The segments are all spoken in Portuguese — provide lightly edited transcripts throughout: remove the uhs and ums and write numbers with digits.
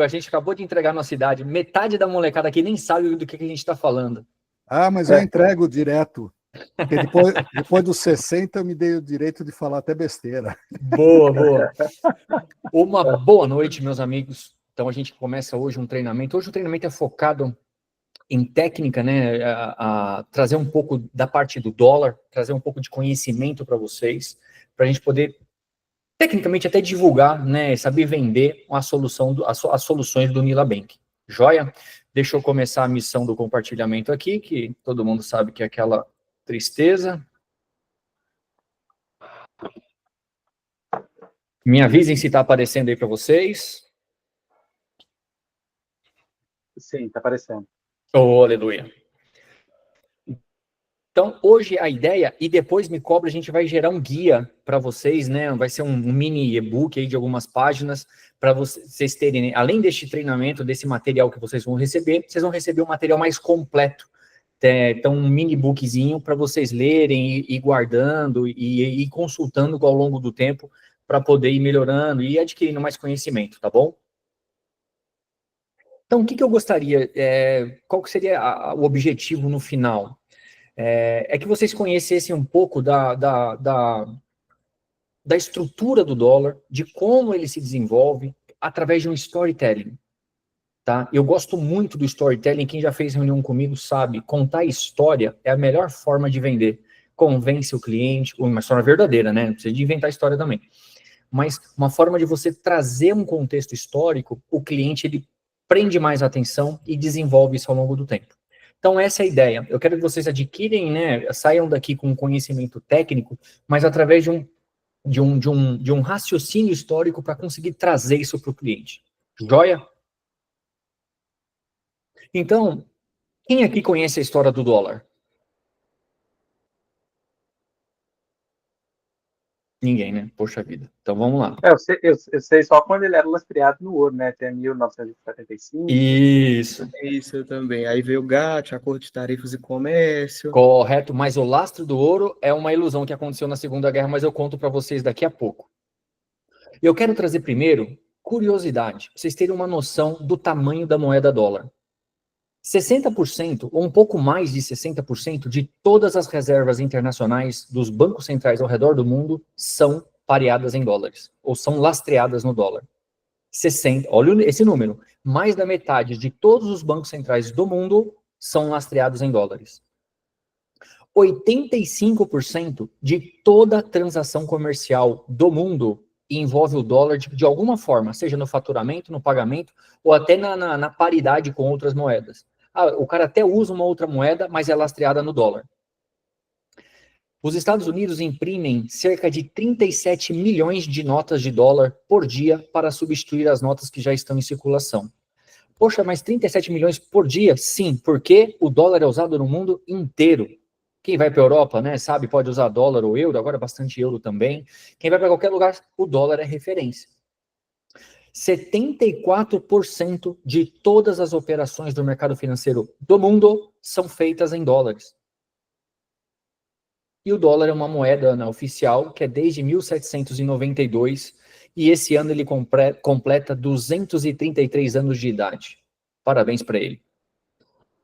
A gente acabou de entregar na cidade. Metade da molecada aqui nem sabe do que a gente está falando. Ah, mas eu entrego direto. Porque depois dos 60 eu me dei o direito de falar até besteira. Boa, boa. Uma boa noite, meus amigos. Então a gente começa hoje um treinamento. Hoje o treinamento é focado em técnica, né? A trazer um pouco da parte do dólar, trazer um pouco de conhecimento para vocês, para a gente poder, tecnicamente, até divulgar, né? Saber vender as soluções do Nila Bank. Joia? Deixa eu começar a missão do compartilhamento aqui, que todo mundo sabe que é aquela tristeza. Me avisem se está aparecendo aí para vocês. Sim, está aparecendo. Oh, aleluia. Então, hoje a ideia, e depois me cobra, a gente vai gerar um guia para vocês, né? Vai ser um mini e-book aí de algumas páginas, para vocês terem, além deste treinamento, desse material que vocês vão receber um material mais completo. Então, um mini e-bookzinho para vocês lerem e guardando e consultando ao longo do tempo, para poder ir melhorando e adquirindo mais conhecimento, tá bom? Então, o que eu gostaria, qual que seria o objetivo no final? É que vocês conhecessem um pouco da estrutura do dólar, de como ele se desenvolve, através de um storytelling, tá? Eu gosto muito do storytelling, quem já fez reunião comigo sabe, contar história é a melhor forma de vender. Convence o cliente, uma história verdadeira, né? Não precisa de inventar história também. Mas uma forma de você trazer um contexto histórico, o cliente, ele prende mais atenção e desenvolve isso ao longo do tempo. Então, essa é a ideia. Eu quero que vocês adquirem, né, saiam daqui com conhecimento técnico, mas através de um raciocínio histórico para conseguir trazer isso para o cliente. Joia? Então, quem aqui conhece a história do dólar? Ninguém, né? Poxa vida. Então, vamos lá. Eu sei só quando ele era lastreado no ouro, né? Até 1975. Isso. Isso também. Aí veio o GATT, Acordo de Tarifas e Comércio. Correto, mas o lastro do ouro é uma ilusão que aconteceu na Segunda Guerra, mas eu conto para vocês daqui a pouco. Eu quero trazer primeiro curiosidade, para vocês terem uma noção do tamanho da moeda dólar. 60%, ou um pouco mais de 60%, de todas as reservas internacionais dos bancos centrais ao redor do mundo são pareadas em dólares, ou são lastreadas no dólar. 60, olha esse número, mais da metade de todos os bancos centrais do mundo são lastreados em dólares. 85% de toda transação comercial do mundo envolve o dólar de alguma forma, seja no faturamento, no pagamento, ou até na paridade com outras moedas. O cara até usa uma outra moeda, mas é lastreada no dólar. Os Estados Unidos imprimem cerca de 37 milhões de notas de dólar por dia para substituir as notas que já estão em circulação. Poxa, mas 37 milhões por dia? Sim, porque o dólar é usado no mundo inteiro. Quem vai para a Europa, né, sabe, pode usar dólar ou euro, agora bastante euro também. Quem vai para qualquer lugar, o dólar é referência. 74% de todas as operações do mercado financeiro do mundo são feitas em dólares. E o dólar é uma moeda, né, oficial, que é desde 1792, e esse ano ele completa 233 anos de idade. Parabéns para ele.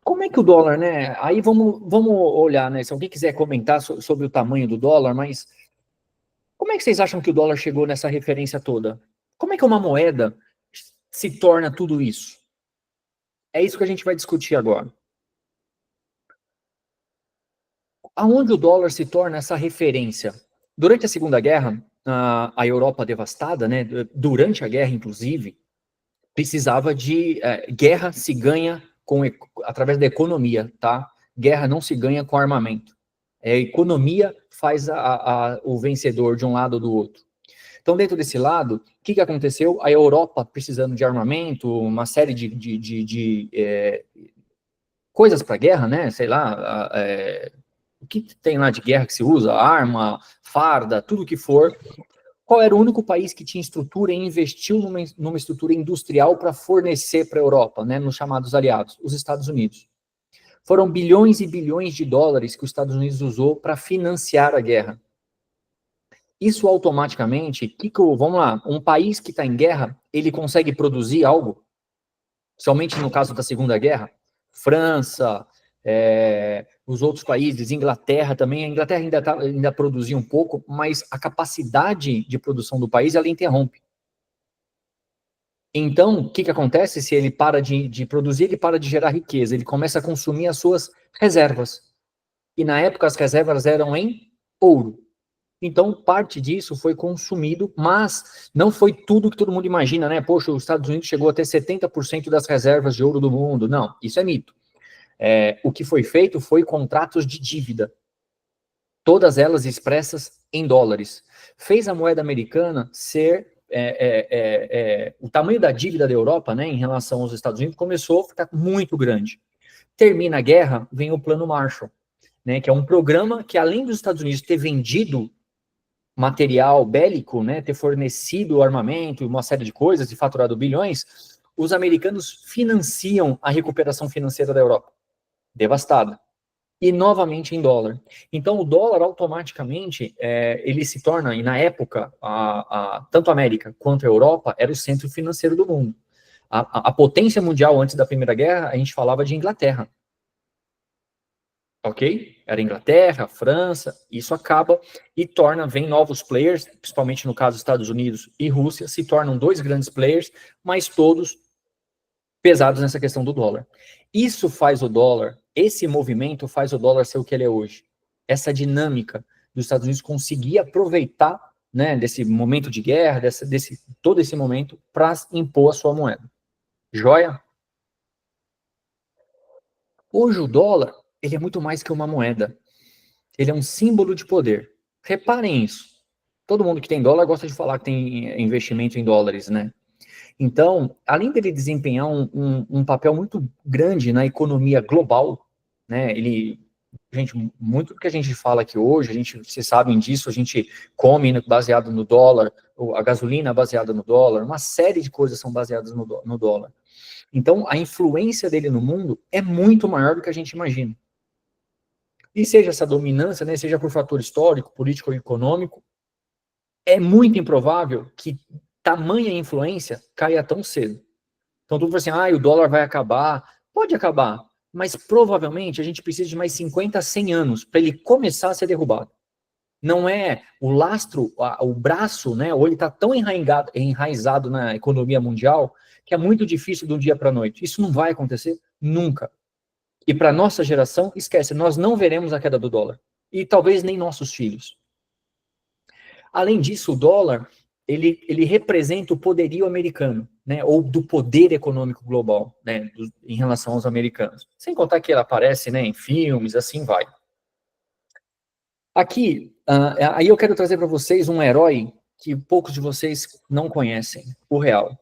Como é que o dólar, né? Aí vamos olhar, né? Se alguém quiser comentar sobre o tamanho do dólar, mas como é que vocês acham que o dólar chegou nessa referência toda? Como é que uma moeda se torna tudo isso? É isso que a gente vai discutir agora. Aonde o dólar se torna essa referência? Durante a Segunda Guerra, a Europa devastada, né? Durante a guerra, inclusive, precisava de guerra se ganha através da economia, tá? Guerra não se ganha com armamento. A economia faz o vencedor de um lado ou do outro. Então, dentro desse lado, o que aconteceu? A Europa precisando de armamento, uma série de coisas para guerra, né? Sei lá, o que tem lá de guerra que se usa? Arma, farda, tudo que for. Qual era o único país que tinha estrutura e investiu numa estrutura industrial para fornecer para a Europa, né, nos chamados aliados? Os Estados Unidos. Foram bilhões e bilhões de dólares que os Estados Unidos usou para financiar a guerra. Isso automaticamente, vamos lá, um país que está em guerra, ele consegue produzir algo? somente no caso da Segunda Guerra, França, os outros países, Inglaterra também, a Inglaterra ainda produzia um pouco, mas a capacidade de produção do país, ela interrompe. Então, o que acontece? Se ele para de produzir, ele para de gerar riqueza, ele começa a consumir as suas reservas. E na época as reservas eram em ouro. Então, parte disso foi consumido, mas não foi tudo que todo mundo imagina, né? Poxa, os Estados Unidos chegou a ter 70% das reservas de ouro do mundo. Não, isso é mito. O que foi feito foi contratos de dívida, todas elas expressas em dólares. Fez a moeda americana ser... o tamanho da dívida da Europa, né, em relação aos Estados Unidos, começou a ficar muito grande. Termina a guerra, vem o Plano Marshall, né, que é um programa que, além dos Estados Unidos ter vendido material bélico, né, ter fornecido armamento e uma série de coisas e faturado bilhões, os americanos financiam a recuperação financeira da Europa, devastada, e novamente em dólar. Então o dólar automaticamente, ele se torna, e na época, tanto a América quanto a Europa, era o centro financeiro do mundo. A potência mundial antes da Primeira Guerra, a gente falava de Inglaterra. Ok? Era Inglaterra, França, isso acaba e vem novos players, principalmente no caso Estados Unidos e Rússia, se tornam dois grandes players, mas todos pesados nessa questão do dólar. Isso faz o dólar, esse movimento faz o dólar ser o que ele é hoje. Essa dinâmica dos Estados Unidos conseguir aproveitar, né, desse momento de guerra, todo esse momento, para impor a sua moeda. Joia? Hoje o dólar, ele é muito mais que uma moeda. Ele é um símbolo de poder. Reparem isso. Todo mundo que tem dólar gosta de falar que tem investimento em dólares, né? Então, além dele desempenhar um papel muito grande na economia global, né? Gente, muito do que a gente fala aqui hoje, vocês sabem disso, a gente come baseado no dólar, a gasolina baseada no dólar, uma série de coisas são baseadas no dólar. Então, a influência dele no mundo é muito maior do que a gente imagina. E seja essa dominância, né, seja por fator histórico, político ou econômico, é muito improvável que tamanha influência caia tão cedo. Então, tudo assim, o dólar vai acabar. Pode acabar, mas provavelmente a gente precisa de mais 50, 100 anos para ele começar a ser derrubado. Não é o lastro, o braço, né, ou ele está tão enraizado na economia mundial que é muito difícil de um dia para a noite. Isso não vai acontecer nunca. E para nossa geração, esquece, nós não veremos a queda do dólar. E talvez nem nossos filhos. Além disso, o dólar, ele representa o poderio americano, né, ou do poder econômico global, né, em relação aos americanos. Sem contar que ele aparece, né, em filmes, assim vai. Aqui, aí eu quero trazer para vocês um herói que poucos de vocês não conhecem, o real.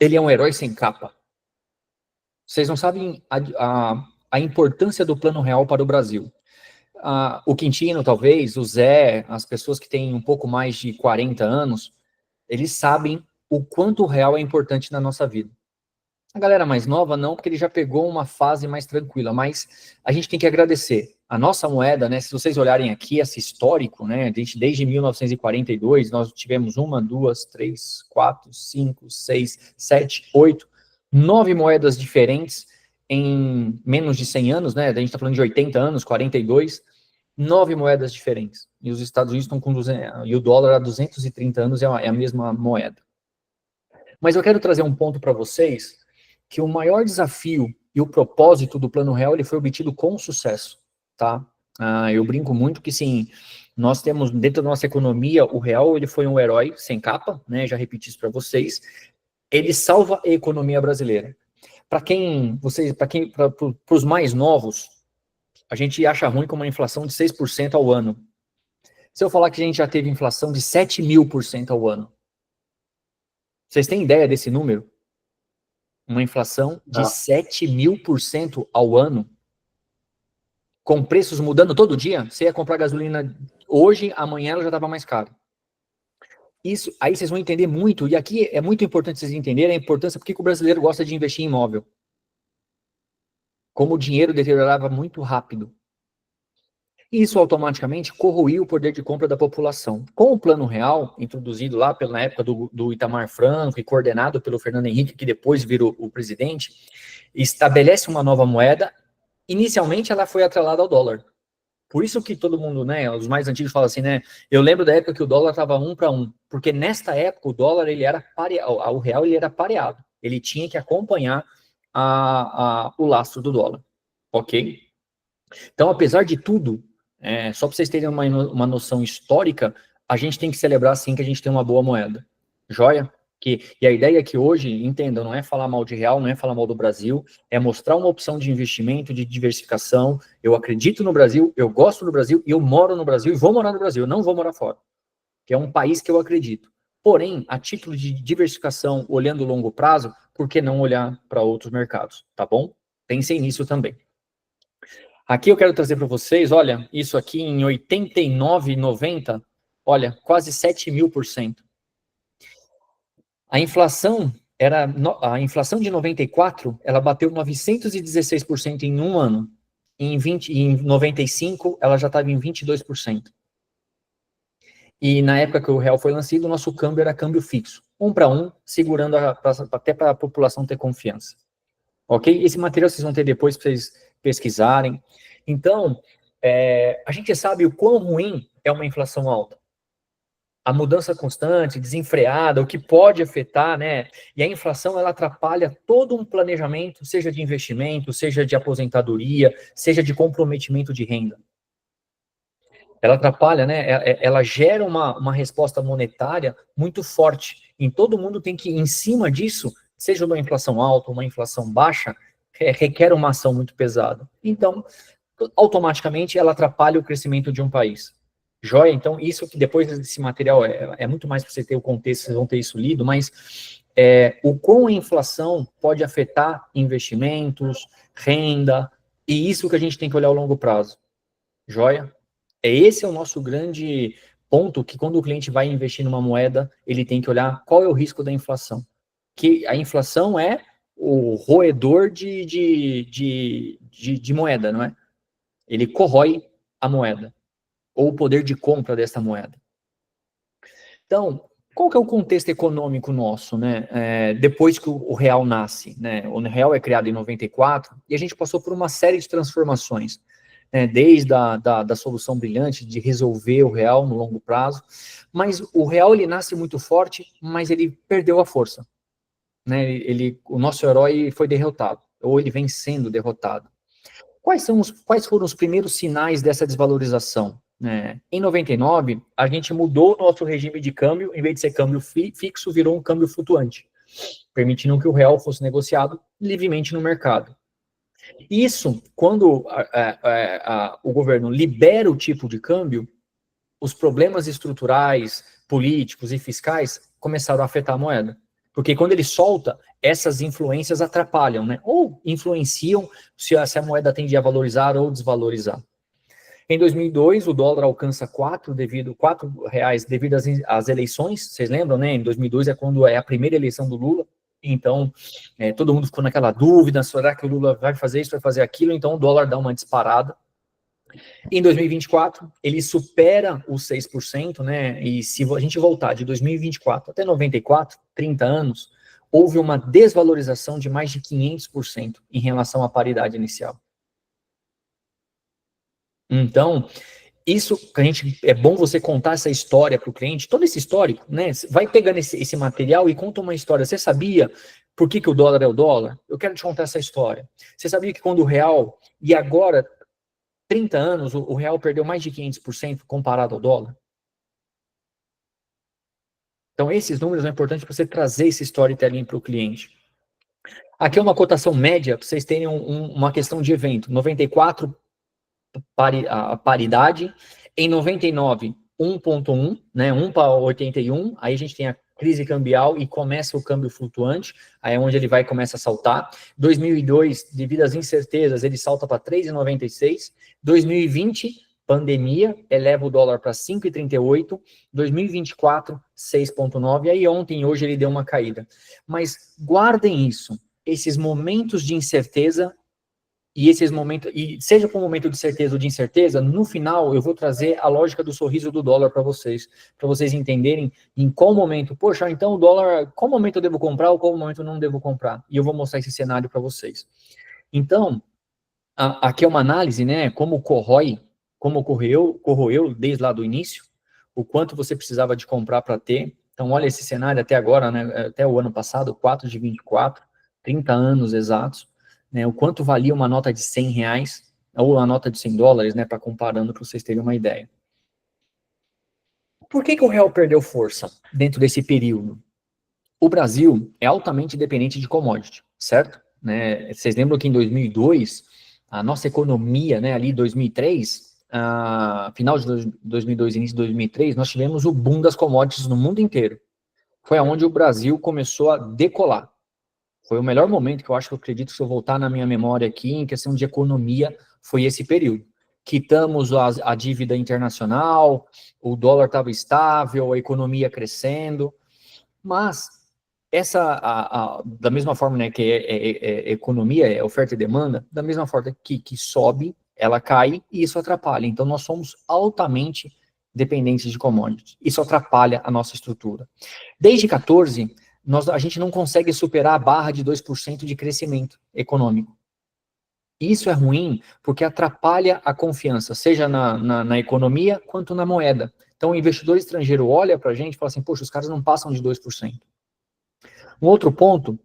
Ele é um herói sem capa. Vocês não sabem a importância do Plano Real para o Brasil. O Quintino, talvez, o Zé, as pessoas que têm um pouco mais de 40 anos, eles sabem o quanto o real é importante na nossa vida. A galera mais nova não, porque ele já pegou uma fase mais tranquila, mas a gente tem que agradecer. A nossa moeda, né, se vocês olharem aqui, esse histórico, né, desde 1942, nós tivemos 1, 2, 3, 4, 5, 6, 7, 8, 9 moedas diferentes em menos de 100 anos, né, a gente está falando de 80 anos, 42, 9 moedas diferentes. E os Estados Unidos estão com 200, e o dólar há 230 anos é a mesma moeda. Mas eu quero trazer um ponto para vocês, que o maior desafio e o propósito do Plano Real, ele foi obtido com sucesso, tá? Eu brinco muito que, sim, nós temos dentro da nossa economia, o real, ele foi um herói sem capa, né? Já repeti isso para vocês. Ele salva a economia brasileira. Para os mais novos, a gente acha ruim com uma inflação de 6% ao ano. Se eu falar que a gente já teve inflação de 7.000% ao ano, vocês têm ideia desse número? Uma inflação de 7.000% ao ano, com preços mudando todo dia. Você ia comprar gasolina hoje, amanhã ela já estava mais cara. Isso, aí vocês vão entender muito, e aqui é muito importante vocês entenderem a importância, porque o brasileiro gosta de investir em imóvel. Como o dinheiro deteriorava muito rápido. E isso automaticamente corroía o poder de compra da população. Com o Plano Real, introduzido lá na época do Itamar Franco e coordenado pelo Fernando Henrique, que depois virou o presidente, estabelece uma nova moeda. Inicialmente ela foi atrelada ao dólar. Por isso que todo mundo, né, os mais antigos falam assim, né, eu lembro da época que o dólar estava 1 para 1, porque nesta época o dólar, ele era o real, ele era pareado, ele tinha que acompanhar o lastro do dólar, ok? Então, apesar de tudo, só para vocês terem uma noção histórica, a gente tem que celebrar, sim, que a gente tem uma boa moeda, joia? E a ideia é que hoje, entendam, não é falar mal de real, não é falar mal do Brasil, é mostrar uma opção de investimento, de diversificação. Eu acredito no Brasil, eu gosto do Brasil, e eu moro no Brasil, e vou morar no Brasil, eu não vou morar fora, que é um país que eu acredito. Porém, a título de diversificação, olhando o longo prazo, por que não olhar para outros mercados, tá bom? Pensem nisso também. Aqui eu quero trazer para vocês, olha, isso aqui em 89, 90, olha, quase 7.000%. A inflação de 94, ela bateu 916% em um ano. Em 95, ela já estava em 22%. E na época que o real foi lançado, o nosso câmbio era câmbio fixo. 1 para 1, segurando até para a população ter confiança. Ok? Esse material vocês vão ter depois para vocês pesquisarem. Então, a gente sabe o quão ruim é uma inflação alta. A mudança constante, desenfreada, o que pode afetar, né? E a inflação, ela atrapalha todo um planejamento, seja de investimento, seja de aposentadoria, seja de comprometimento de renda. Ela atrapalha, né? Ela gera uma resposta monetária muito forte. E todo mundo tem que, em cima disso, seja uma inflação alta, uma inflação baixa, requer uma ação muito pesada. Então, automaticamente, ela atrapalha o crescimento de um país. Joia? Então, isso que depois desse material é muito mais para você ter o contexto, vocês vão ter isso lido, mas o quão a inflação pode afetar investimentos, renda, e isso que a gente tem que olhar ao longo prazo. Joia? Esse é o nosso grande ponto, que quando o cliente vai investir numa moeda, ele tem que olhar qual é o risco da inflação. Que a inflação é o roedor de moeda, não é? Ele corrói a moeda, ou o poder de compra dessa moeda. Então, qual que é o contexto econômico nosso, né? Depois que o real nasce, né? O real é criado em 94, e a gente passou por uma série de transformações, né? Desde da solução brilhante de resolver o real no longo prazo, mas o real, ele nasce muito forte, mas ele perdeu a força, né? O nosso herói foi derrotado, ou ele vem sendo derrotado. Quais foram os primeiros sinais dessa desvalorização? Em 99, a gente mudou o nosso regime de câmbio, em vez de ser câmbio fixo, virou um câmbio flutuante, permitindo que o real fosse negociado livremente no mercado. Isso, quando o governo libera o tipo de câmbio, os problemas estruturais, políticos e fiscais começaram a afetar a moeda. Porque quando ele solta, essas influências atrapalham, né? Ou influenciam se a moeda tende a valorizar ou desvalorizar. Em 2002, o dólar alcança R$ devido às eleições. Vocês lembram, né? Em 2002 é quando é a primeira eleição do Lula. Então, todo mundo ficou naquela dúvida, será que o Lula vai fazer isso, vai fazer aquilo? Então, o dólar dá uma disparada. Em 2024, ele supera os 6%, né? E se a gente voltar de 2024 até 94, 30 anos, houve uma desvalorização de mais de 500% em relação à paridade inicial. Então, isso que é bom você contar essa história para o cliente, todo esse histórico, né? Vai pegando esse material e conta uma história. Você sabia por que o dólar é o dólar? Eu quero te contar essa história. Você sabia que quando o real, e agora 30 anos, o real perdeu mais de 500% comparado ao dólar? Então, esses números são importantes para você trazer esse storytelling para o cliente. Aqui é uma cotação média, para vocês terem uma questão de evento. 94, a paridade. Em 99, 1.1, né, 1 para 81. Aí a gente tem a crise cambial e começa o câmbio flutuante, aí é onde ele começa a saltar. 2002, devido às incertezas, ele salta para 3,96. 2020, pandemia, eleva o dólar para 5,38. 2024, 6,9. Aí ontem e hoje ele deu uma caída. Mas guardem isso, esses momentos de incerteza E esses momentos, e seja por um momento de certeza ou de incerteza, no final eu vou trazer a lógica do sorriso do dólar para vocês entenderem em qual momento, poxa, então o dólar, qual momento eu devo comprar ou qual momento eu não devo comprar. E eu vou mostrar esse cenário para vocês. Então, aqui é uma análise, né, como corroeu desde lá do início, o quanto você precisava de comprar para ter. Então, olha esse cenário até agora, né, até o ano passado, 4 de 24, 30 anos exatos, né, o quanto valia uma nota de R$100, ou uma nota de $100, né, para comparando, para vocês terem uma ideia. Por que o real perdeu força dentro desse período? O Brasil é altamente dependente de commodity, certo? Né, vocês lembram que em 2002, a nossa economia, né, ali em 2003, final de 2002, início de 2003, nós tivemos o boom das commodities no mundo inteiro. Foi onde o Brasil começou a decolar. Foi o melhor momento que eu acho que eu acredito, se eu voltar na minha memória aqui, em questão de economia, foi esse período. Quitamos a dívida internacional, o dólar estava estável, a economia crescendo, mas da mesma forma, né, que economia, é oferta e demanda, da mesma forma que sobe, ela cai e isso atrapalha. Então, nós somos altamente dependentes de commodities. Isso atrapalha a nossa estrutura. Desde 14, a gente não consegue superar a barra de 2% de crescimento econômico. Isso é ruim porque atrapalha a confiança, seja na economia quanto na moeda. Então, o investidor estrangeiro olha para a gente e fala assim, poxa, os caras não passam de 2%. Um outro ponto,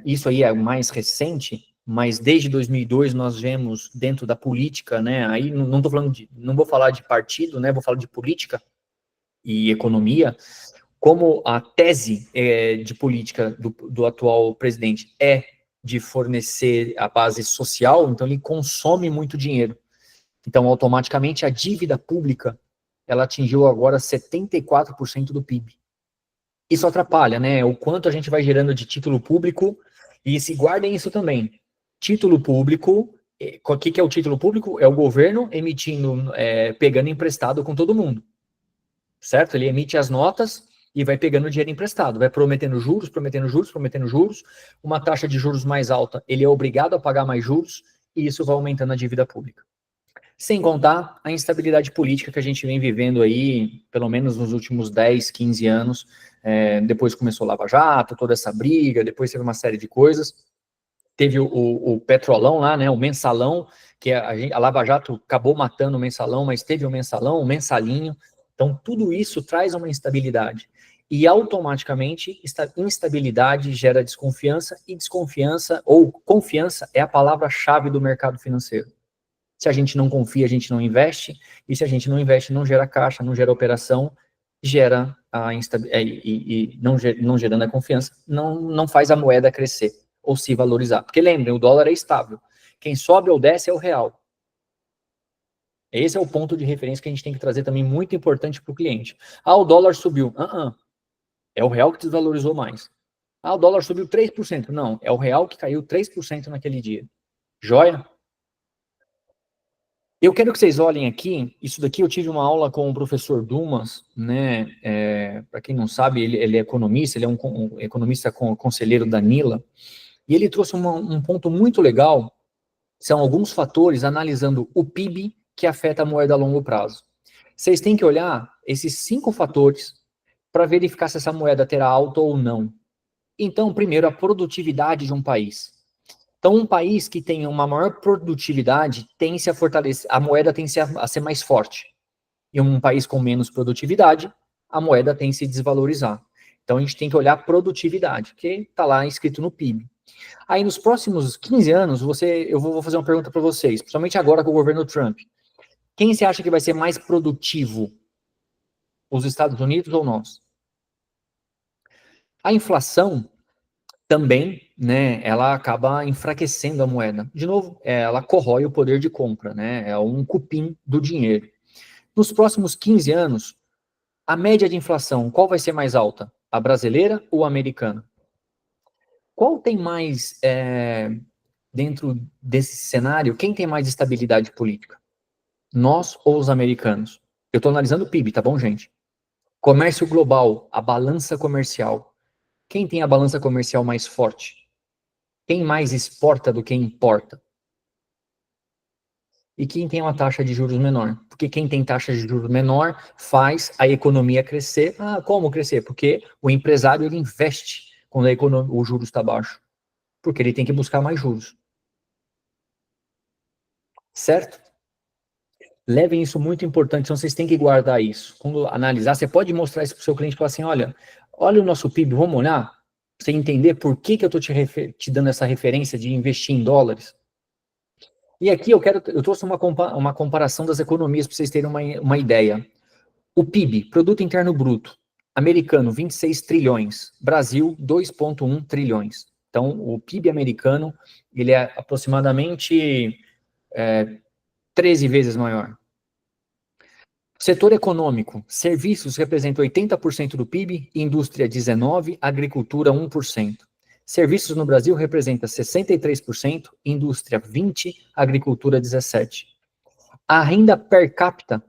isso aí é mais recente, mas desde 2002 nós vemos dentro da política, né, aí não vou falar de partido, né, vou falar de política e economia, como a tese de política do atual presidente é de fornecer a base social, então ele consome muito dinheiro. Então, automaticamente, a dívida pública, ela atingiu agora 74% do PIB. Isso atrapalha, né? O quanto a gente vai gerando de título público, e se guardem isso também. Título público, o que é o título público? É o governo emitindo, pegando emprestado com todo mundo, certo? Ele emite as notas e vai pegando dinheiro emprestado, vai prometendo juros, uma taxa de juros mais alta, ele é obrigado a pagar mais juros, e isso vai aumentando a dívida pública. Sem contar a instabilidade política que a gente vem vivendo aí, pelo menos nos últimos 10, 15 anos, depois começou o Lava Jato, toda essa briga, depois teve uma série de coisas, teve o Petrolão lá, né, o Mensalão, que a Lava Jato acabou matando o Mensalão, mas teve o Mensalão, o Mensalinho, então tudo isso traz uma instabilidade, e automaticamente instabilidade gera desconfiança, e desconfiança, ou confiança, é a palavra-chave do mercado financeiro. Se a gente não confia, a gente não investe, e se a gente não investe, não gera caixa, não gera operação, gera a instabilidade, não gerando a confiança, não faz a moeda crescer ou se valorizar. Porque lembrem, o dólar é estável. Quem sobe ou desce é o real. Esse é o ponto de referência que a gente tem que trazer também, muito importante para o cliente. O dólar subiu. É o real que desvalorizou mais. O dólar subiu 3%. Não, é o real que caiu 3% naquele dia. Joia? Eu quero que vocês olhem aqui, isso daqui eu tive uma aula com o professor Dumas, né, para quem não sabe, ele é economista, ele é um economista conselheiro da Nila, e ele trouxe um ponto muito legal, são alguns fatores analisando o PIB que afeta a moeda a longo prazo. Vocês têm que olhar esses 5 fatores para verificar se essa moeda terá alta ou não. Então, primeiro, a produtividade de um país. Então, um país que tem uma maior produtividade tende a fortalecer, a moeda tende a ser mais forte. E um país com menos produtividade, a moeda tende a se desvalorizar. Então, a gente tem que olhar a produtividade, que está lá escrito no PIB. Aí, nos próximos 15 anos, eu vou fazer uma pergunta para vocês, principalmente agora com o governo Trump. Quem você acha que vai ser mais produtivo? Os Estados Unidos ou nós? A inflação também, né, ela acaba enfraquecendo a moeda. De novo, ela corrói o poder de compra, né, é um cupim do dinheiro. Nos próximos 15 anos, a média de inflação, qual vai ser mais alta? A brasileira ou a americana? Qual tem mais, dentro desse cenário, quem tem mais estabilidade política? Nós ou os americanos? Eu estou analisando o PIB, tá bom, gente? Comércio global, a balança comercial. Quem tem a balança comercial mais forte? Quem mais exporta do que importa? e quem tem uma taxa de juros menor. Porque quem tem taxa de juros menor faz a economia crescer. Ah, como crescer? Porque o empresário ele investe quando o juros está baixo. Porque ele tem que buscar mais juros. Certo? Levem isso muito importante, então vocês têm que guardar isso. Quando analisar, você pode mostrar isso para o seu cliente e falar assim, olha o nosso PIB, vamos olhar? Pra você entender por que eu estou te dando essa referência de investir em dólares. E aqui eu trouxe uma comparação das economias para vocês terem uma ideia. O PIB, Produto Interno Bruto, americano, 26 trilhões, Brasil, 2,1 trilhões. Então, o PIB americano, ele é aproximadamente 13 vezes maior. Setor econômico, serviços representam 80% do PIB, indústria 19%, agricultura 1%. Serviços no Brasil representa 63%, indústria 20%, agricultura 17%. A renda per capita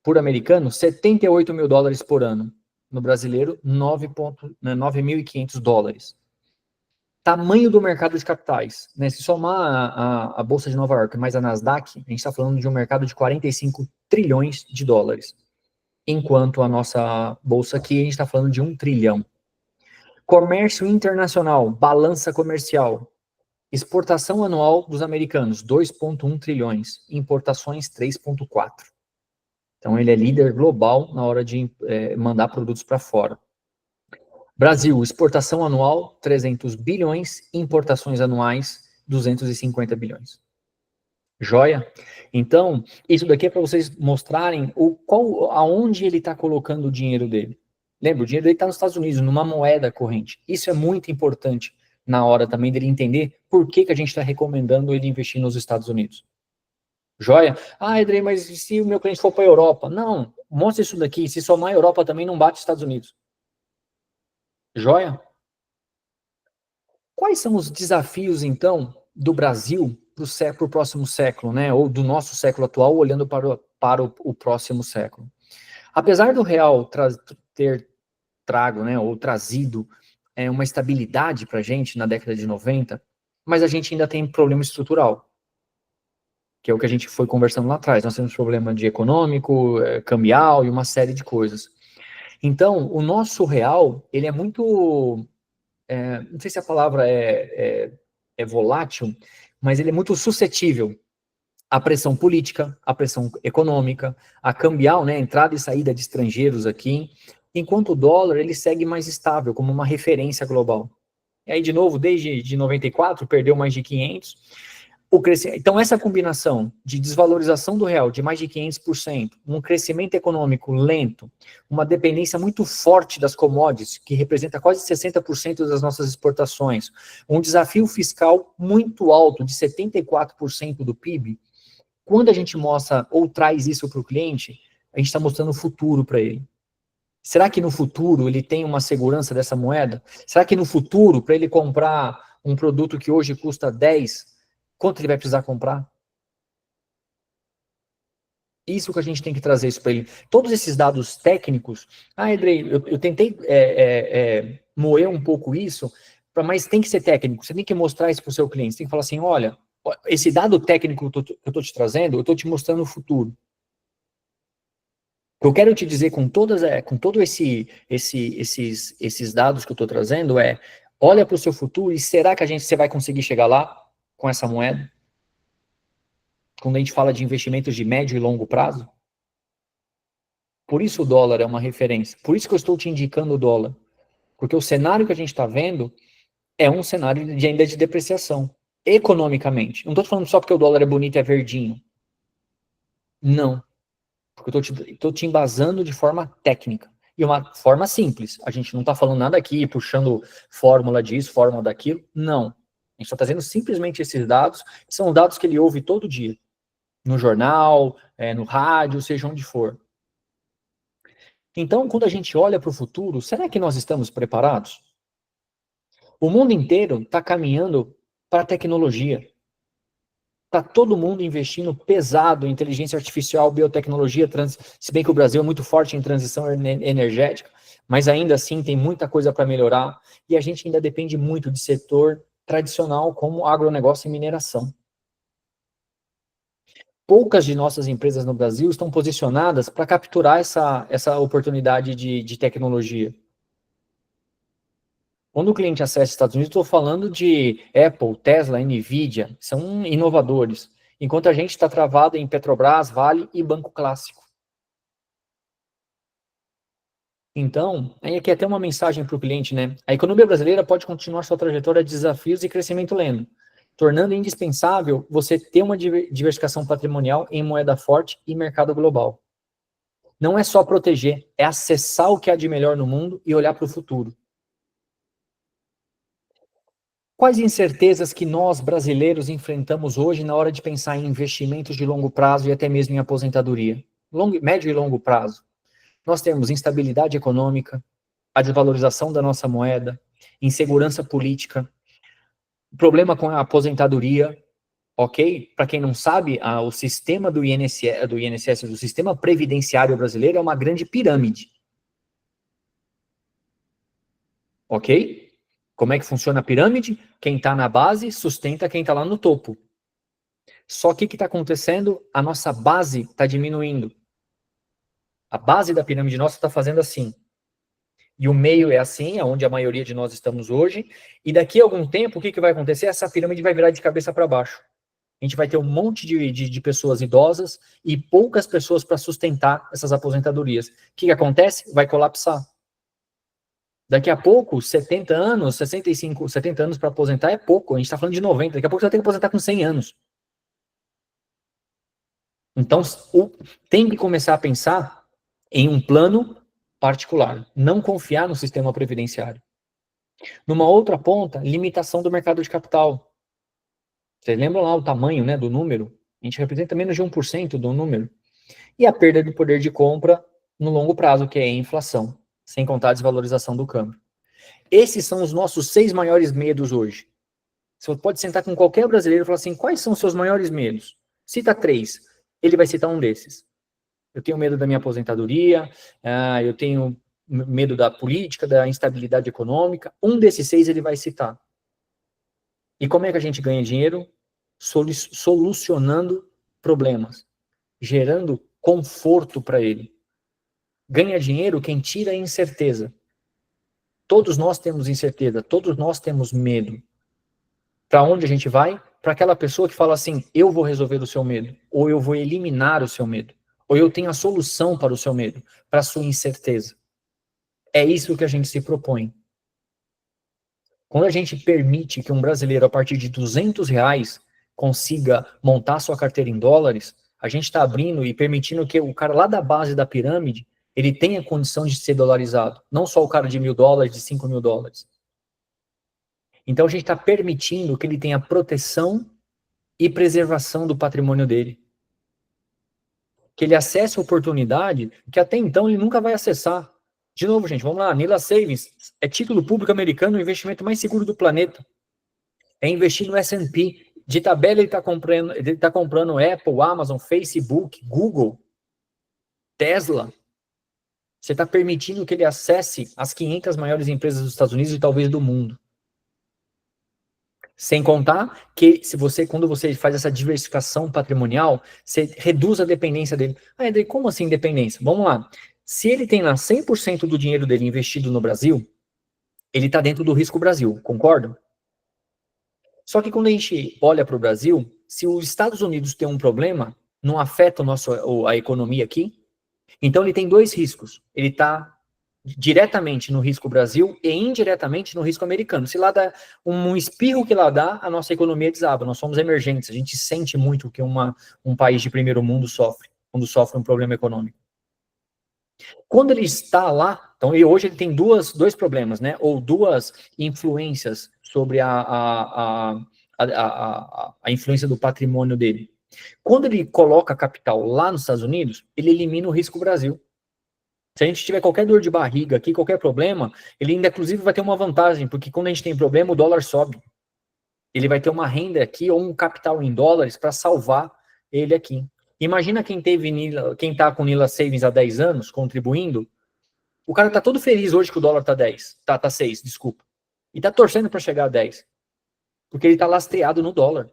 por americano, 78 mil dólares por ano. No brasileiro, 9.500 dólares. Tamanho do mercado de capitais, né? Se somar a Bolsa de Nova York mais a Nasdaq, a gente está falando de um mercado de 45 trilhões de dólares. Enquanto a nossa Bolsa aqui, a gente está falando de 1 trilhão. Comércio internacional, balança comercial. Exportação anual dos americanos, 2,1 trilhões. Importações, 3,4. Então, ele é líder global na hora de mandar produtos para fora. Brasil, exportação anual, 300 bilhões, importações anuais, 250 bilhões. Joia? Então, isso daqui é para vocês mostrarem aonde ele está colocando o dinheiro dele. Lembra, o dinheiro dele está nos Estados Unidos, numa moeda corrente. Isso é muito importante na hora também dele entender por que a gente está recomendando ele investir nos Estados Unidos. Joia? Ah, Edrei, mas se o meu cliente for para a Europa? Não, mostra isso daqui. Se somar a Europa também não bate os Estados Unidos. Joia? Quais são os desafios, então, do Brasil para o próximo século, né? Ou do nosso século atual, olhando para o próximo século? Apesar do real ter trago, né, ou trazido uma estabilidade para a gente na década de 90, mas a gente ainda tem problema estrutural, que é o que a gente foi conversando lá atrás. Nós temos problema de econômico, cambial e uma série de coisas. Então, o nosso real, ele é muito... não sei se a palavra é volátil, mas ele é muito suscetível à pressão política, à pressão econômica, à cambial, né, entrada e saída de estrangeiros aqui, enquanto o dólar ele segue mais estável, como uma referência global. E aí, de novo, desde 94, perdeu mais de 500. Então, essa combinação de desvalorização do real de mais de 500%, um crescimento econômico lento, uma dependência muito forte das commodities, que representa quase 60% das nossas exportações, um desafio fiscal muito alto, de 74% do PIB, quando a gente mostra ou traz isso para o cliente, a gente está mostrando o futuro para ele. Será que no futuro ele tem uma segurança dessa moeda? Será que no futuro, para ele comprar um produto que hoje custa 10, quanto ele vai precisar comprar? Isso que a gente tem que trazer isso para ele. Todos esses dados técnicos, Edrei, eu tentei moer um pouco isso, mas tem que ser técnico, você tem que mostrar isso para o seu cliente, você tem que falar assim, olha, esse dado técnico que eu estou te trazendo, eu estou te mostrando o futuro. O que eu quero te dizer com todos esses dados que eu estou trazendo olha para o seu futuro e será que você vai conseguir chegar lá com essa moeda? Quando a gente fala de investimentos de médio e longo prazo? Por isso o dólar é uma referência. Por isso que eu estou te indicando o dólar. Porque o cenário que a gente está vendo é um cenário ainda de depreciação, economicamente. Não estou falando só porque o dólar é bonito e é verdinho. Não. Porque eu estou te embasando de forma técnica. E uma forma simples. A gente não está falando nada aqui, puxando fórmula disso, fórmula daquilo. Não. A gente está trazendo simplesmente esses dados, que são dados que ele ouve todo dia. No jornal, no rádio, seja onde for. Então, quando a gente olha para o futuro, será que nós estamos preparados? O mundo inteiro está caminhando para a tecnologia. Está todo mundo investindo pesado em inteligência artificial, biotecnologia, se bem que o Brasil é muito forte em transição energética, mas ainda assim tem muita coisa para melhorar, e a gente ainda depende muito de setor tradicional como agronegócio e mineração. poucas de nossas empresas no Brasil estão posicionadas para capturar essa oportunidade de tecnologia. Quando o cliente acessa os Estados Unidos, estou falando de Apple, Tesla, Nvidia, são inovadores, enquanto a gente está travado em Petrobras, Vale e Banco Clássico. Então, aí aqui até uma mensagem para o cliente, né? A economia brasileira pode continuar sua trajetória de desafios e crescimento lento, tornando indispensável você ter uma diversificação patrimonial em moeda forte e mercado global. Não é só proteger, é acessar o que há de melhor no mundo e olhar para o futuro. Quais incertezas que nós, brasileiros, enfrentamos hoje na hora de pensar em investimentos de longo prazo e até mesmo em aposentadoria? Médio e longo prazo. Nós temos instabilidade econômica, a desvalorização da nossa moeda, insegurança política, problema com a aposentadoria, ok? Para quem não sabe, o sistema do INSS, do sistema previdenciário brasileiro, é uma grande pirâmide. Ok? Como é que funciona a pirâmide? Quem está na base sustenta quem está lá no topo. Só que o que está acontecendo? A nossa base está diminuindo. A base da pirâmide nossa está fazendo assim. E o meio é assim, onde a maioria de nós estamos hoje. E daqui a algum tempo, o que vai acontecer? Essa pirâmide vai virar de cabeça para baixo. A gente vai ter um monte de pessoas idosas e poucas pessoas para sustentar essas aposentadorias. O que acontece? Vai colapsar. Daqui a pouco, 70 anos, 65, 70 anos para aposentar é pouco. A gente está falando de 90. Daqui a pouco você vai ter que aposentar com 100 anos. Então, tem que começar a pensar em um plano particular. Não confiar no sistema previdenciário. Numa outra ponta, limitação do mercado de capital. Vocês lembram lá o tamanho, né, do número? A gente representa menos de 1% do número. E a perda do poder de compra no longo prazo, que é a inflação. Sem contar a desvalorização do câmbio. Esses são os nossos 6 maiores medos hoje. Você pode sentar com qualquer brasileiro e falar assim, quais são os seus maiores medos? Cita 3. Ele vai citar um desses. Eu tenho medo da minha aposentadoria, eu tenho medo da política, da instabilidade econômica. Um desses 6 ele vai citar. E como é que a gente ganha dinheiro? Solucionando problemas. Gerando conforto para ele. Ganha dinheiro quem tira a incerteza. Todos nós temos incerteza, todos nós temos medo. Para onde a gente vai? Para aquela pessoa que fala assim, eu vou resolver o seu medo, ou eu vou eliminar o seu medo, ou eu tenho a solução para o seu medo, para a sua incerteza. É isso que a gente se propõe. Quando a gente permite que um brasileiro, a partir de R$200, consiga montar sua carteira em dólares, a gente está abrindo e permitindo que o cara lá da base da pirâmide ele tem a condição de ser dolarizado. Não só o cara de $1.000, de $5.000. Então, a gente está permitindo que ele tenha proteção e preservação do patrimônio dele. Que ele acesse a oportunidade que até então ele nunca vai acessar. De novo, gente, vamos lá. Nila Savings é título público americano, o investimento mais seguro do planeta. É investir no S&P. De tabela, ele está comprando Apple, Amazon, Facebook, Google, Tesla. Você está permitindo que ele acesse as 500 maiores empresas dos Estados Unidos e talvez do mundo. Sem contar que quando você faz essa diversificação patrimonial, você reduz a dependência dele. André, como assim dependência? Vamos lá. Se ele tem lá 100% do dinheiro dele investido no Brasil, ele está dentro do risco Brasil, concordam? Só que quando a gente olha para o Brasil, se os Estados Unidos tem um problema, não afeta a economia aqui, então ele tem 2 riscos. Ele está diretamente no risco Brasil e indiretamente no risco americano. Se lá dá um espirro que lá dá, a nossa economia desaba. Nós somos emergentes, a gente sente muito o que um país de primeiro mundo sofre, quando sofre um problema econômico. Quando ele está lá, então hoje ele tem dois problemas, né? Ou 2 influências sobre a influência do patrimônio dele. Quando ele coloca capital lá nos Estados Unidos, ele elimina o risco Brasil. Se a gente tiver qualquer dor de barriga aqui, qualquer problema, ele ainda, inclusive, vai ter uma vantagem, porque quando a gente tem problema, o dólar sobe. Ele vai ter uma renda aqui, ou um capital em dólares, para salvar ele aqui. Imagina quem está com Nila Savings há 10 anos, contribuindo, o cara está todo feliz hoje que o dólar está 6, desculpa. E está torcendo para chegar a 10. Porque ele está lastreado no dólar.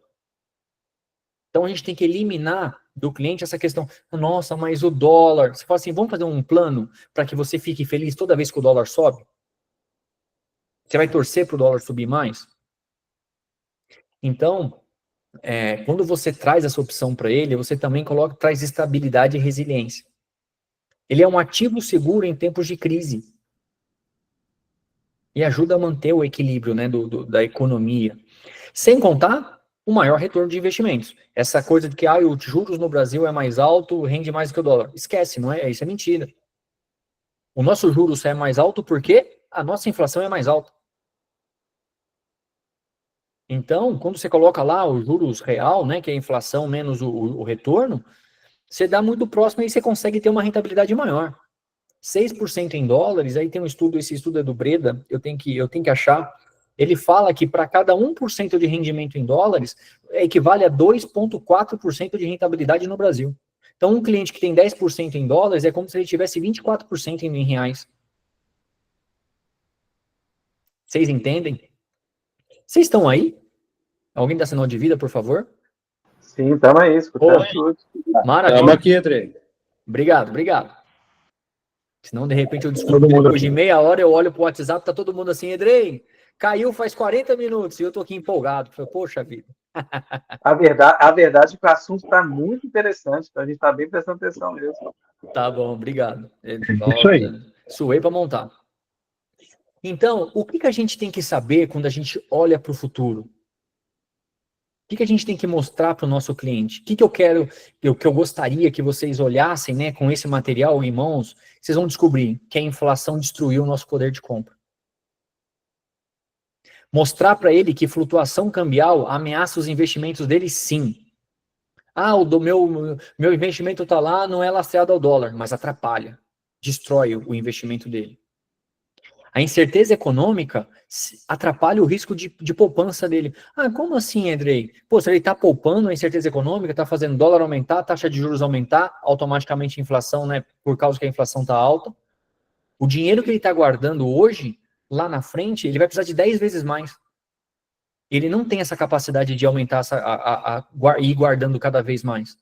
Então a gente tem que eliminar do cliente essa questão, nossa, mas o dólar, você fala assim, vamos fazer um plano para que você fique feliz toda vez que o dólar sobe? Você vai torcer para o dólar subir mais? Então, quando você traz essa opção para ele, você também traz estabilidade e resiliência. Ele é um ativo seguro em tempos de crise. E ajuda a manter o equilíbrio, né, da economia. Sem contar o maior retorno de investimentos. Essa coisa de que os juros no Brasil é mais alto, rende mais que o dólar. Esquece, não é? Isso é mentira. O nosso juros é mais alto porque a nossa inflação é mais alta. Então, quando você coloca lá o juros real, né, que é a inflação menos o retorno, você dá muito próximo e você consegue ter uma rentabilidade maior. 6% em dólares, aí tem um estudo, esse estudo é do Breda, eu tenho que achar, ele fala que para cada 1% de rendimento em dólares, equivale a 2,4% de rentabilidade no Brasil. Então, um cliente que tem 10% em dólares é como se ele tivesse 24% em reais. Vocês entendem? Vocês estão aí? Alguém dá sinal de vida, por favor? Sim, estamos aí, escutando tudo. Maravilha. Estamos aqui, Andrei. Obrigado. Senão, de repente, eu descubro que depois de meia hora eu olho pro WhatsApp, tá todo mundo assim, Edrei, caiu faz 40 minutos, e eu tô aqui empolgado. Falei, poxa vida. A verdade é que o assunto está muito interessante, então a gente está bem prestando atenção mesmo. Tá bom, obrigado. Isso aí. Suei para montar. Então, o que a gente tem que saber quando a gente olha para o futuro? O que a gente tem que mostrar para o nosso cliente? O que eu quero, que eu gostaria que vocês olhassem, né, com esse material em mãos, vocês vão descobrir que a inflação destruiu o nosso poder de compra. Mostrar para ele que flutuação cambial ameaça os investimentos dele, sim. Meu investimento está lá, não é lastreado ao dólar, mas atrapalha, destrói o investimento dele. A incerteza econômica atrapalha o risco de poupança dele. Como assim, Andrei? Pô, se ele está poupando a incerteza econômica, está fazendo dólar aumentar, a taxa de juros aumentar, automaticamente a inflação, né, por causa que a inflação está alta. O dinheiro que ele está guardando hoje, lá na frente, ele vai precisar de 10 vezes mais. Ele não tem essa capacidade de aumentar, ir guardando cada vez mais.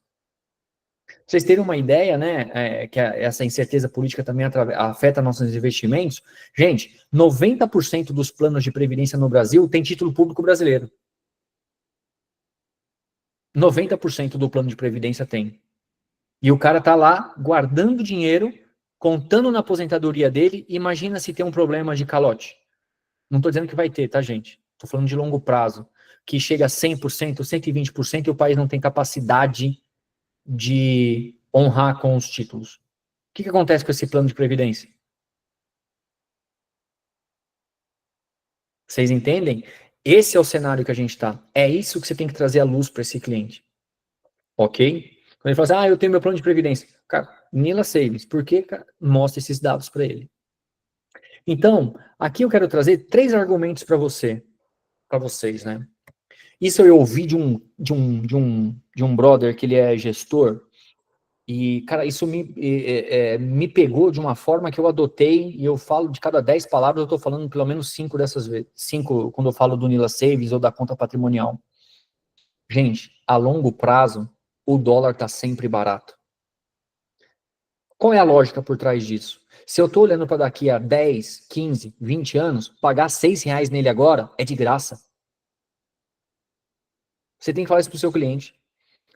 Pra vocês terem uma ideia, né, que essa incerteza política também afeta nossos investimentos. Gente, 90% dos planos de previdência no Brasil tem título público brasileiro. 90% do plano de previdência tem. E o cara tá lá guardando dinheiro, contando na aposentadoria dele, e imagina se tem um problema de calote. Não tô dizendo que vai ter, tá, gente? Tô falando de longo prazo, que chega a 100%, 120% e o país não tem capacidade de honrar com os títulos. O que acontece com esse plano de previdência? Vocês entendem? Esse é o cenário que a gente está. É isso que você tem que trazer à luz para esse cliente. Ok? Quando ele fala assim, eu tenho meu plano de previdência. Cara, Nila Savings. Por que? Mostra esses dados para ele. Então, aqui eu quero trazer 3 argumentos para vocês, né? Isso eu ouvi de um brother que ele é gestor. E, cara, isso me pegou de uma forma que eu adotei, e eu falo de cada 10 palavras, eu estou falando pelo menos 5 dessas vezes. 5 quando eu falo do Nila Savings ou da conta patrimonial. Gente, a longo prazo, o dólar está sempre barato. Qual é a lógica por trás disso? Se eu estou olhando para daqui a 10, 15, 20 anos, pagar R$6 nele agora é de graça. Você tem que falar isso para o seu cliente.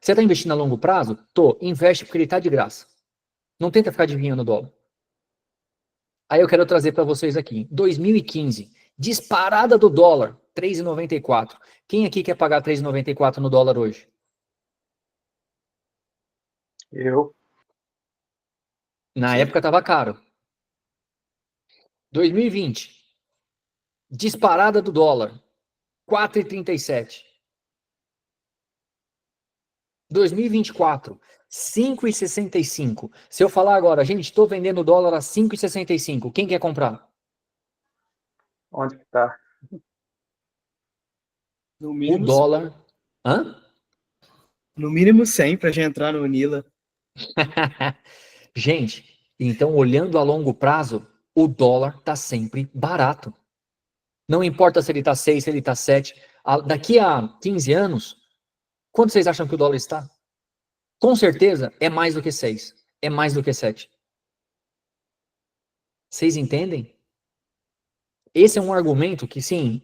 Você está investindo a longo prazo? Investe porque ele está de graça. Não tenta ficar adivinhando o dólar. Aí eu quero trazer para vocês aqui, 2015, disparada do dólar, 3,94. Quem aqui quer pagar 3,94 no dólar hoje? Eu. Na época estava caro. 2020, disparada do dólar, 4,37. 2024, 5,65. Se eu falar agora, gente, estou vendendo o dólar a 5,65, quem quer comprar? Onde que tá? No O mínimo, dólar... Hã? no mínimo 100 para já entrar no Nila. Gente, então olhando a longo prazo, o dólar está sempre barato. Não importa se ele está 6, se ele está 7. Daqui a 15 anos, quanto vocês acham que o dólar está? Com certeza, é mais do que 6. É mais do que 7. Vocês entendem? Esse é um argumento que, sim,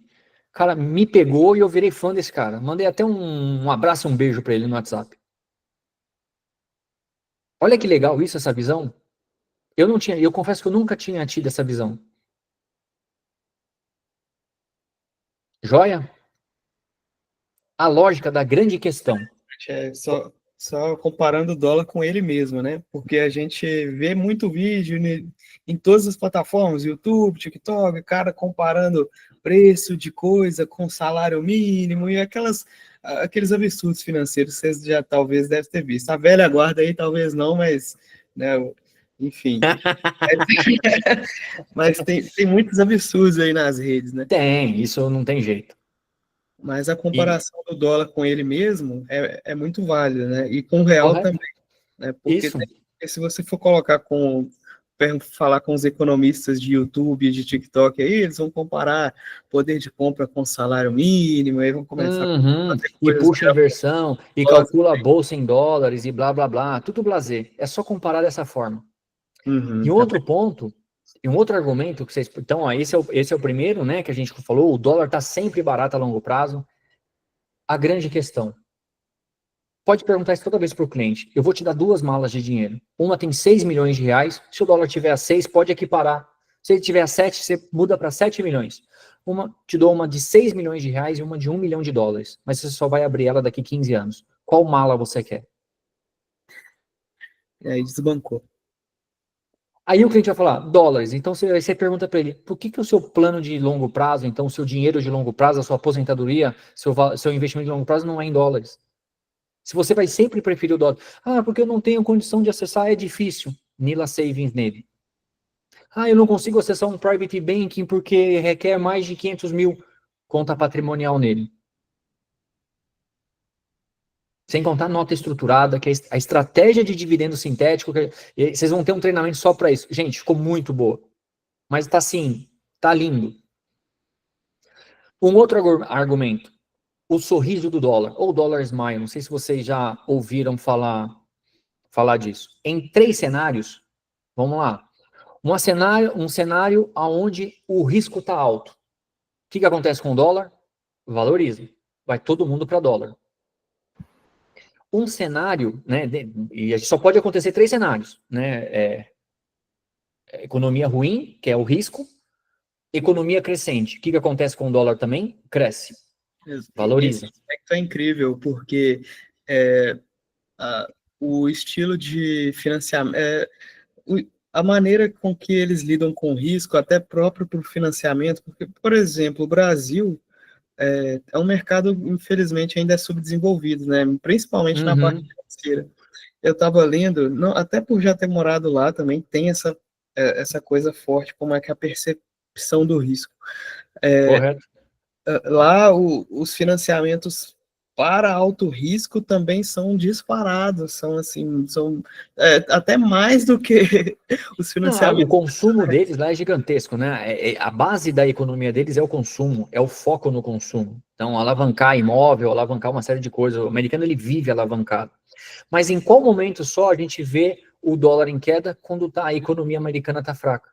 cara, me pegou e eu virei fã desse cara. Mandei até um abraço e um beijo para ele no WhatsApp. Olha que legal isso, essa visão. Eu confesso que eu nunca tinha tido essa visão. Joia? A lógica da grande questão. É, só comparando o dólar com ele mesmo, né? Porque a gente vê muito vídeo em todas as plataformas, YouTube, TikTok, cara comparando preço de coisa com salário mínimo e aqueles absurdos financeiros que vocês já talvez devem ter visto. A velha guarda aí talvez não, mas, né, enfim. Mas tem muitos absurdos aí nas redes, né? Tem, isso não tem jeito. Mas a E, comparação do dólar com ele mesmo é muito válida, né? E com o real correto? também, né? Porque Isso. se você for falar com os economistas de YouTube e de TikTok aí, eles vão comparar poder de compra com salário mínimo, aí vão começar a Uhum. fazer E coisas puxa inversão, e grandiosas. calcula a bolsa em dólares, e blá, blá, blá. Tudo blasé. É só comparar dessa forma. E um Tá outro ponto, e um outro argumento que vocês. Então, ó, esse é o primeiro, né, que a gente falou. O dólar está sempre barato a longo prazo. A grande questão. Pode perguntar isso toda vez para o cliente. Eu vou te dar 2 malas de dinheiro. Uma tem 6 milhões de reais. Se o dólar tiver a 6, pode equiparar. Se ele tiver a 7, você muda para 7 milhões. Te dou uma de 6 milhões de reais e uma de 1 milhão de dólares. Mas você só vai abrir ela daqui 15 anos. Qual mala você quer? E aí desbancou. Aí o cliente vai falar, dólares. Então você pergunta para ele, por que o seu plano de longo prazo, então o seu dinheiro de longo prazo, a sua aposentadoria, seu investimento de longo prazo não é em dólares? Se você vai sempre preferir o dólar. Ah, porque eu não tenho condição de acessar, é difícil. Nila Savings nele. Ah, eu não consigo acessar um private banking porque requer mais de 500 mil conta patrimonial nele. Sem contar a nota estruturada, que é a estratégia de dividendo sintético. Vocês vão ter um treinamento só para isso. Gente, ficou muito boa. Mas tá assim, tá lindo. Um outro argumento. O sorriso do dólar, ou dólar smile. Não sei se vocês já ouviram falar disso. Em 3 cenários, vamos lá. Um cenário onde o risco está alto. O que acontece com o dólar? Valoriza. Vai todo mundo para dólar. Um cenário, né? E só pode acontecer 3 cenários, né? Economia ruim, que é o risco. Economia crescente. O que acontece com o dólar também? Cresce. Valoriza. Esse aspecto é incrível, porque é, o estilo de financiamento, a maneira com que eles lidam com o risco, até próprio para o financiamento, porque, por exemplo, o Brasil é um mercado, infelizmente, ainda é subdesenvolvido, né? Principalmente na parte financeira. Eu estava lendo, não, até por já ter morado lá também, tem essa coisa forte, como é que é a percepção do risco. Correto. Lá, os financiamentos para alto risco também são disparados, são assim, até mais do que os O financiamentos. consumo deles lá é gigantesco, né? A base da economia deles é o consumo, é o foco no consumo. Então, alavancar imóvel, alavancar uma série de coisas. O americano, ele vive alavancado. Mas em qual momento só a gente vê o dólar em queda quando a economia americana está fraca?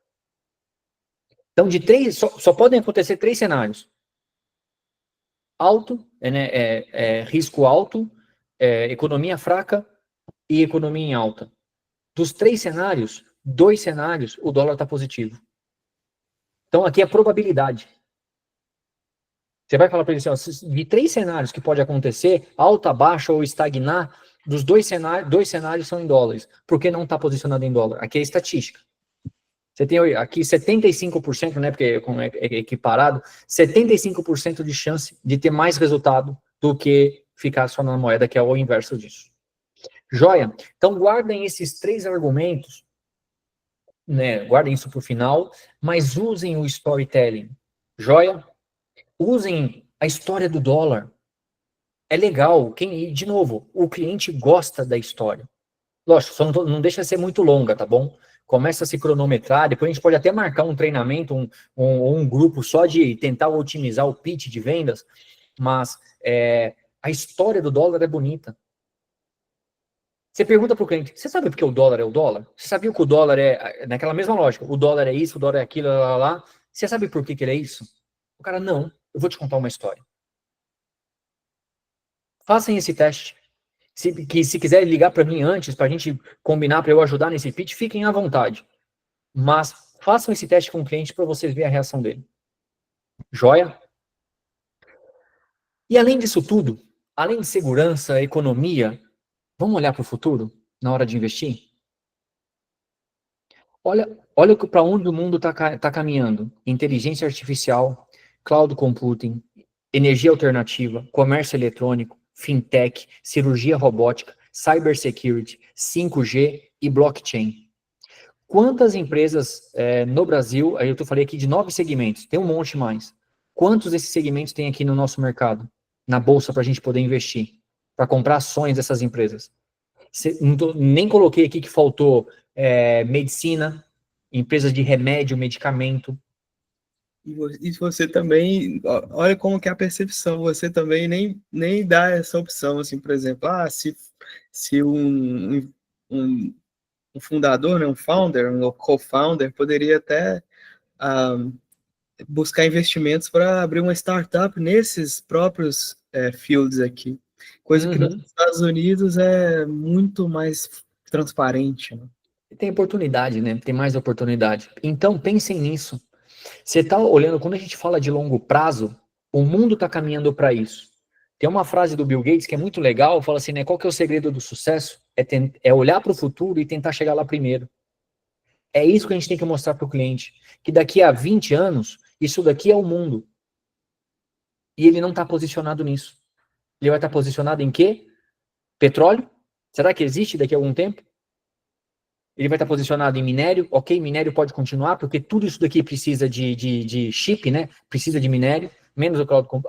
Então, só podem acontecer 3 cenários. Alto, risco alto, economia fraca e economia em alta. Dos 3 cenários, 2 cenários, o dólar está positivo. Então, aqui é probabilidade. Você vai falar para ele assim, ó, de 3 cenários que pode acontecer, alta, baixa ou estagnar, dos 2 cenários são em dólares. Por que não está posicionado em dólar? Aqui é estatística. Você tem aqui 75%, né, porque como é equiparado, 75% de chance de ter mais resultado do que ficar só na moeda, que é o inverso disso. Joia? Então, guardem esses 3 argumentos, né, guardem isso para o final, mas usem o storytelling. Joia? Usem a história do dólar. É legal. De novo, o cliente gosta da história. Lógico, só não deixa de ser muito longa, tá bom? Começa a se cronometrar, depois a gente pode até marcar um treinamento, um grupo só de tentar otimizar o pitch de vendas, mas a história do dólar é bonita. Você pergunta para o cliente, você sabe por que o dólar é o dólar? Você sabia que o dólar naquela mesma lógica, o dólar é isso, o dólar é aquilo, lá. Você sabe por que ele é isso? O cara, não, eu vou te contar uma história. Façam esse teste. Se quiser ligar para mim antes, para a gente combinar, para eu ajudar nesse pitch, fiquem à vontade. Mas façam esse teste com o cliente para vocês verem a reação dele. Joia? E além disso tudo, além de segurança, economia, vamos olhar para o futuro na hora de investir? Olha para onde o mundo tá caminhando. Inteligência artificial, cloud computing, energia alternativa, comércio eletrônico, fintech, cirurgia robótica, cybersecurity, 5G e blockchain. Quantas empresas no Brasil, aí eu falei aqui de 9 segmentos, tem um monte mais. Quantos desses segmentos tem aqui no nosso mercado? Na bolsa para a gente poder investir, para comprar ações dessas empresas? Nem coloquei aqui que faltou medicina, empresas de remédio, medicamento. E você também, olha como que é a percepção, você também nem dá essa opção, assim, por exemplo, se um fundador, né, um founder, um co-founder, poderia até buscar investimentos para abrir uma startup nesses próprios fields aqui. Coisa que nos Estados Unidos é muito mais transparente, né? Tem oportunidade, né? Tem mais oportunidade. Então, pensem nisso. Você está olhando, quando a gente fala de longo prazo, o mundo está caminhando para isso. Tem uma frase do Bill Gates que é muito legal, fala assim, né? Qual que é o segredo do sucesso? É olhar para o futuro e tentar chegar lá primeiro. É isso que a gente tem que mostrar para o cliente. Que daqui a 20 anos, isso daqui é o mundo. E ele não está posicionado nisso. Ele vai estar posicionado em quê? Petróleo? Será que existe daqui a algum tempo? Ele vai estar posicionado em minério, ok, minério pode continuar, porque tudo isso daqui precisa de chip, né? Precisa de minério, menos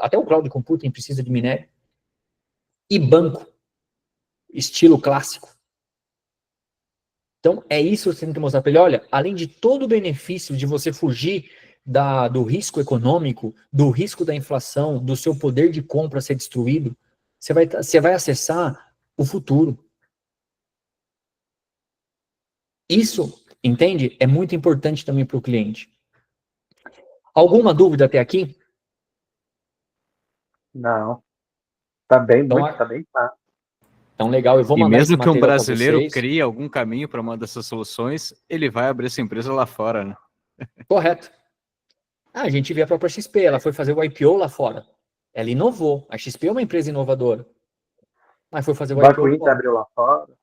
até o cloud computing precisa de minério. E banco, estilo clássico. Então, é isso que você tem que mostrar para ele. Olha, além de todo o benefício de você fugir do risco econômico, do risco da inflação, do seu poder de compra ser destruído, você vai acessar o futuro. Isso, entende? É muito importante também para o cliente. Alguma dúvida até aqui? Não. Tá bem claro. Então, legal, eu vou E mandar esse mesmo que um material brasileiro pra vocês. crie algum caminho para uma dessas soluções, ele vai abrir essa empresa lá fora, né? Correto. A gente vê a própria XP, ela foi fazer o IPO lá fora. Ela inovou. A XP é uma empresa inovadora. Mas foi fazer o Banco IPO lá Inter fora. abriu lá fora.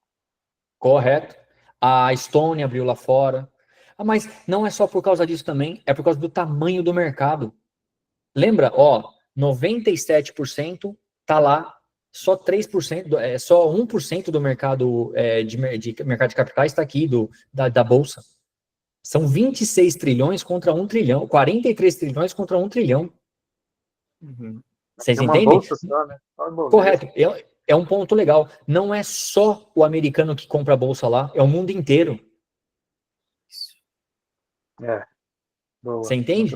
Correto. A Estônia abriu lá fora. Mas não é só por causa disso também, é por causa do tamanho do mercado. Lembra, 97% tá lá, só 3%, só 1% do mercado de mercado de capitais está aqui, da Bolsa. São 26 trilhões contra 1 trilhão, 43 trilhões contra 1 trilhão. Vocês Tem uma entendem? bolsa só, né? Só Correto. É um ponto legal. Não é só o americano que compra a bolsa lá, é o mundo inteiro. Boa. Você entende?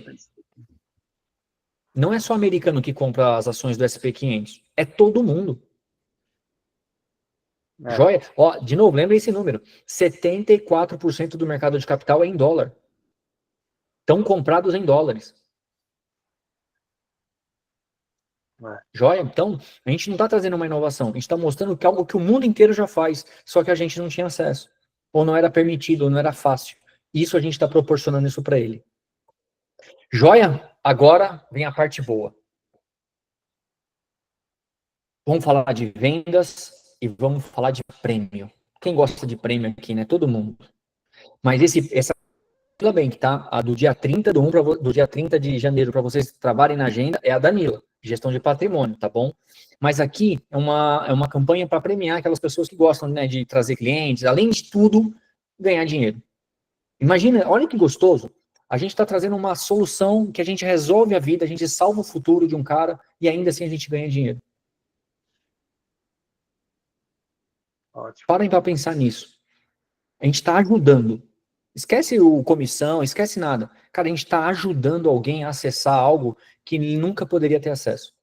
Não é só o americano que compra as ações do SP500, é todo mundo. Joia? De novo, lembra esse número. 74% do mercado de capital é em dólar. Estão comprados em dólares. Joia? Então, a gente não está trazendo uma inovação. A gente está mostrando que algo que o mundo inteiro já faz, só que a gente não tinha acesso. Ou não era permitido, ou não era fácil. Isso a gente está proporcionando isso para ele. Joia? Agora vem a parte boa. Vamos falar de vendas e vamos falar de prêmio. Quem gosta de prêmio aqui, né? Todo mundo. Mas essa tudo bem que tá a do dia 30 do dia 30 de janeiro para vocês trabalhem na agenda é a Danila, gestão de patrimônio, tá bom? Mas aqui é uma campanha para premiar aquelas pessoas que gostam, né, de trazer clientes, além de tudo, ganhar dinheiro. Imagina, olha que gostoso. A gente está trazendo uma solução que a gente resolve a vida, a gente salva o futuro de um cara e ainda assim a gente ganha dinheiro. Ótimo. Parem para pensar nisso. A gente está ajudando. Esquece o comissão, esquece nada. Cara, a gente está ajudando alguém a acessar algo que ele nunca poderia ter acesso.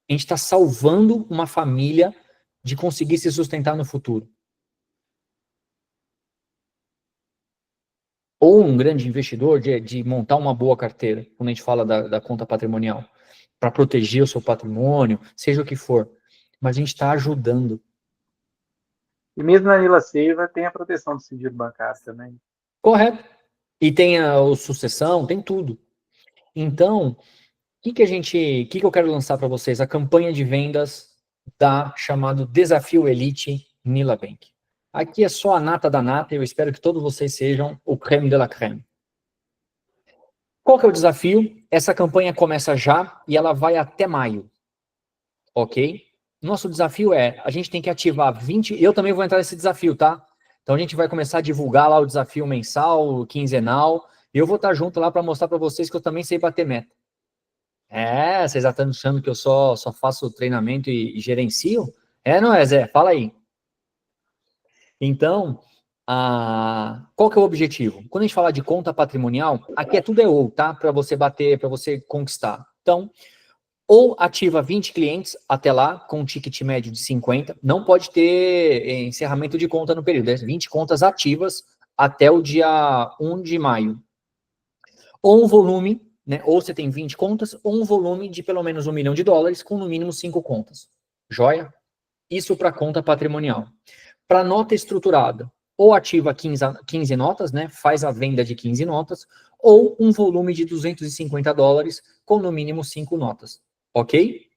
A gente está salvando uma família de conseguir se sustentar no futuro. um grande investidor de montar uma boa carteira, quando a gente fala da conta patrimonial, para proteger o seu patrimônio, seja o que for. Mas a gente está ajudando. E mesmo na Nila Seiva tem a proteção do sigilo bancário também. Correto. E tem a sucessão, tem tudo. Então, o que eu quero lançar para vocês? A campanha de vendas da chamado Desafio Elite Nila Bank. Aqui é só a nata da nata, e eu espero que todos vocês sejam o creme de la creme. Qual que é o desafio? Essa campanha começa já e ela vai até maio. Ok? Nosso desafio a gente tem que ativar 20... Eu também vou entrar nesse desafio, tá? Então a gente vai começar a divulgar lá o desafio mensal, quinzenal, e eu vou estar junto lá para mostrar para vocês que eu também sei bater meta. Vocês já estão achando que eu só faço treinamento e gerencio? Não é, Zé? Fala aí. Então, qual que é o objetivo? Quando a gente fala de conta patrimonial, aqui tudo é ou, tá? Para você bater, para você conquistar. Então, ou ativa 20 clientes até lá, com um ticket médio de 50, não pode ter encerramento de conta no período, 20 contas ativas até o dia 1 de maio. Ou um volume, né? Ou você tem 20 contas, ou um volume de pelo menos $1 milhão, com no mínimo 5 contas. Joia? Isso para conta patrimonial. Para nota estruturada, ou ativa 15 notas, né? Faz a venda de 15 notas, ou um volume de $250 com no mínimo 5 notas. Ok?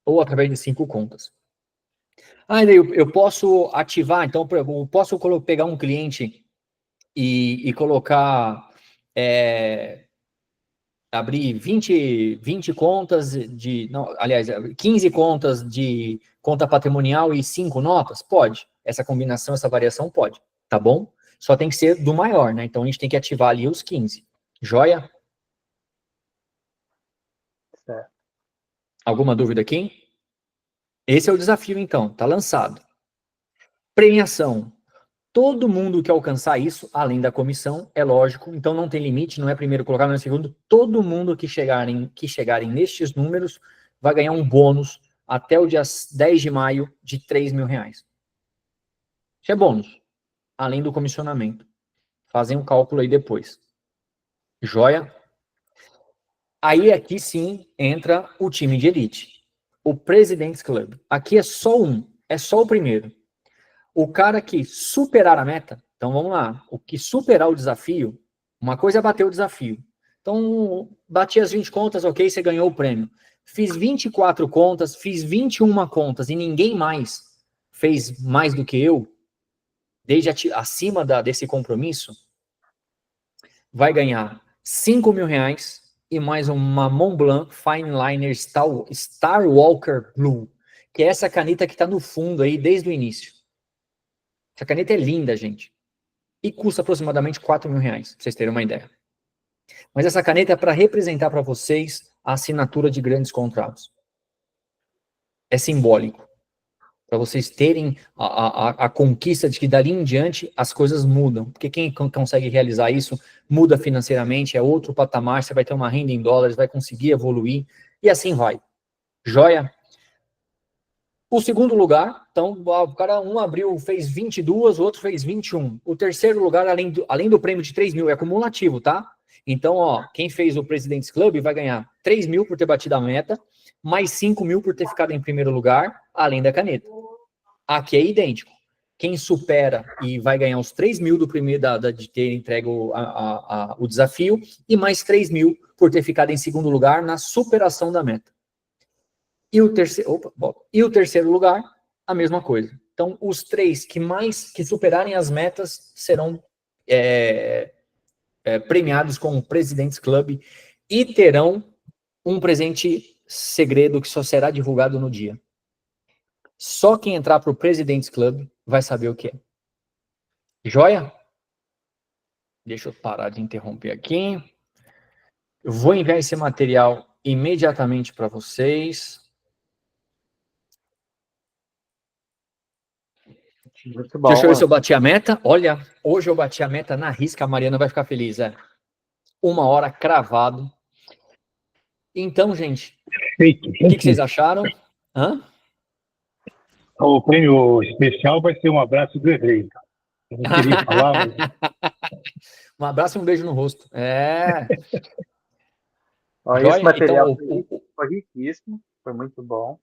Ou através de 5 contas. Daí eu posso ativar, então eu posso pegar um cliente e colocar, abrir 20 contas aliás, 15 contas de conta patrimonial e 5 notas? Pode. Essa combinação, essa variação pode, tá bom? Só tem que ser do maior, né? Então a gente tem que ativar ali os 15. Joia? Certo. Alguma dúvida aqui? Esse é o desafio, então. Tá lançado. Premiação. Todo mundo que alcançar isso, além da comissão, é lógico. Então não tem limite, não é primeiro colocado, não é segundo. Todo mundo que chegarem nestes números vai ganhar um bônus até o dia 10 de maio de R$3 mil. Isso é bônus, além do comissionamento. Fazem um cálculo aí depois. Joia? Aí aqui sim entra o time de elite. O President's Club. Aqui é só o primeiro. O cara que superar a meta, então vamos lá, o que superar o desafio, uma coisa é bater o desafio. Então, bati as 20 contas, ok, você ganhou o prêmio. Fiz 24 contas, fiz 21 contas e ninguém mais fez mais do que eu, desde acima desse compromisso, vai ganhar R$5 mil e mais uma Montblanc Fine Liner Star Walker Blue, que é essa caneta que está no fundo aí desde o início. Essa caneta é linda, gente. E custa aproximadamente R$4 mil, pra vocês terem uma ideia. Mas essa caneta é para representar para vocês a assinatura de grandes contratos. É simbólico. Para vocês terem a conquista de que dali em diante as coisas mudam. Porque quem consegue realizar isso muda financeiramente, é outro patamar, você vai ter uma renda em dólares, vai conseguir evoluir, e assim vai. Joia? O segundo lugar, então, o cara abriu, fez 22, o outro fez 21. O terceiro lugar, além do prêmio de 3 mil, é acumulativo, tá? Então, quem fez o President's Club vai ganhar 3 mil por ter batido a meta, mais 5 mil por ter ficado em primeiro lugar, além da caneta. Aqui é idêntico. Quem supera e vai ganhar os 3 mil do primeiro, de ter entregue o desafio, e mais 3 mil por ter ficado em segundo lugar na superação da meta. E o terceiro lugar, a mesma coisa. Então, os 3 que superarem as metas serão premiados com o President's Club e terão um presente segredo que só será divulgado no dia. Só quem entrar para o President's Club vai saber o que é. Joia? Deixa eu parar de interromper aqui. Eu vou enviar esse material imediatamente para vocês. Muito bom. Deixa eu ver se eu bati a meta. Olha, hoje eu bati a meta na risca, a Mariana vai ficar feliz, 1 hora cravado. Então, gente, Perfeito. o que vocês acharam? O prêmio especial vai ser um abraço do Evrei. Eu não queria falar, mas Um abraço e um beijo no rosto. Ó, Joia? esse material Então, foi riquíssimo, foi muito bom.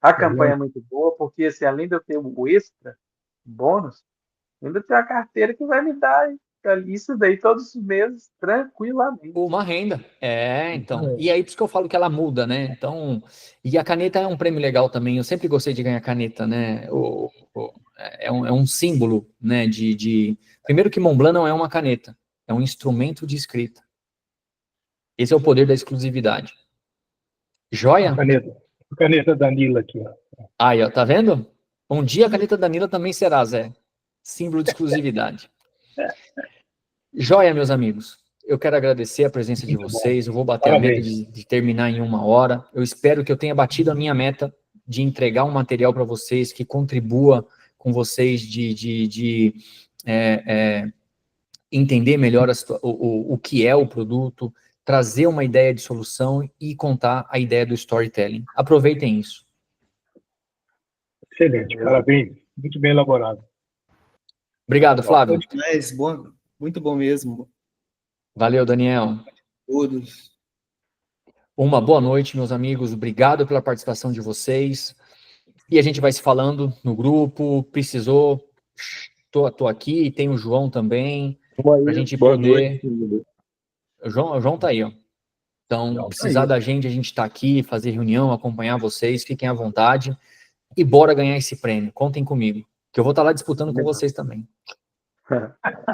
A campanha é muito boa, porque assim, além de eu ter o extra, bônus, ainda tem a carteira que vai me dar isso daí todos os meses, tranquilamente. uma renda. Então. E aí, por isso que eu falo que ela muda, né? Então, e a caneta é um prêmio legal também. Eu sempre gostei de ganhar caneta, né? É um símbolo, né? Primeiro que Montblanc não é uma caneta, é um instrumento de escrita. Esse é o poder da exclusividade. Joia? Caneta Danila aqui, ó. Aí, ó, tá vendo? Um dia a caneta Danila também será, Zé. Símbolo de exclusividade. Joia, meus amigos. Eu quero agradecer a presença de vocês. Eu vou bater a meta de terminar em 1 hora. Eu espero que eu tenha batido a minha meta de entregar um material para vocês que contribua com vocês de entender melhor o que é o produto, trazer uma ideia de solução e contar a ideia do storytelling. Aproveitem isso. Excelente, parabéns. Muito bem elaborado. Obrigado, Flávio. Bom demais, bom, muito bom mesmo. Valeu, Daniel. Todos. Uma boa noite, meus amigos. Obrigado pela participação de vocês. E a gente vai se falando no grupo. Precisou, tô aqui. Tem o João também, para a gente poder. O João tá aí, ó. Então, precisar da gente, a gente está aqui, fazer reunião, acompanhar vocês. Fiquem à vontade. E bora ganhar esse prêmio. Contem comigo, que eu vou estar lá disputando com vocês também.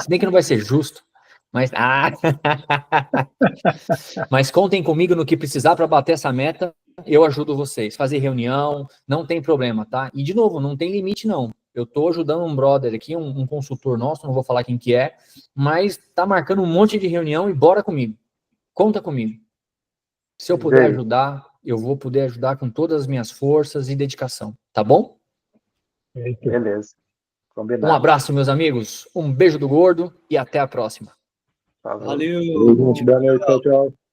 Se bem que não vai ser justo, mas mas contem comigo no que precisar para bater essa meta. Eu ajudo vocês. Fazer reunião, não tem problema, tá? E de novo, não tem limite não. Eu tô ajudando um brother aqui, um consultor nosso, não vou falar quem que é, mas tá marcando um monte de reunião e bora comigo. Conta comigo. Se eu puder ajudar, eu vou poder ajudar com todas as minhas forças e dedicação, tá bom? Beleza. Combinado. Um abraço, meus amigos. Um beijo do gordo e até a próxima. Falou. Valeu. Boa noite, tchau, tchau.